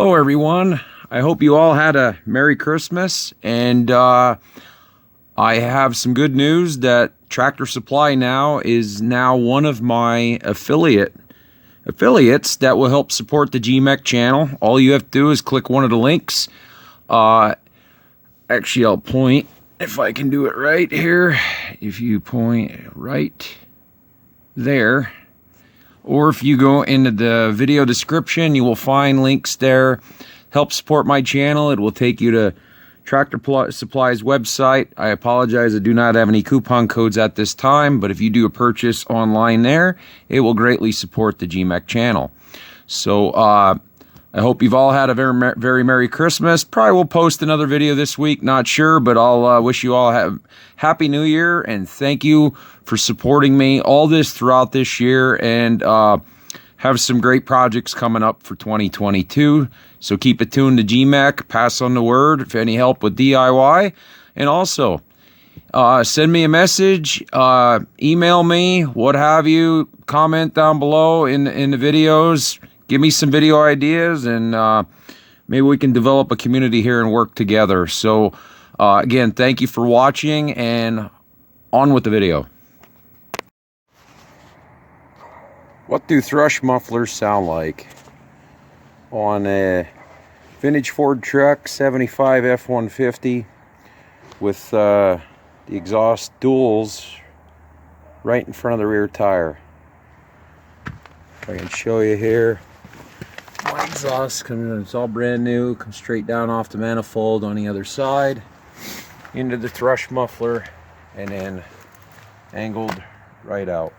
Hello everyone, I hope you all had a Merry Christmas, and I have some good news that Tractor Supply is now one of my affiliates that will help support the GMEC channel. All you have to do is click one of the links. Actually, I'll point, if I can do it right here. If you point right there, or if you go into the video description, you will find links there. Help support my channel. It will take you to Tractor Supply's website. I apologize, I do not have any coupon codes at this time, but if you do a purchase online there, it will greatly support the GMEC channel. So I hope you've all had a very Merry Christmas. Probably will post another video this week, not sure, but I'll wish you all a Happy New Year, and thank you for supporting me all this throughout this year, and have some great projects coming up for 2022. So keep it tuned to GMEC, pass on the word if any help with DIY, and also send me a message, email me, what have you, comment down below in the videos. Give me some video ideas, and maybe we can develop a community here and work together. So, again, thank you for watching, and on with the video. What do thrush mufflers sound like on a vintage Ford truck, 75 F-150, with the exhaust duals right in front of the rear tire? If I can show you here. My exhaust comes in, it's all brand new, comes straight down off the manifold on the other side into the thrush muffler, and then angled right out.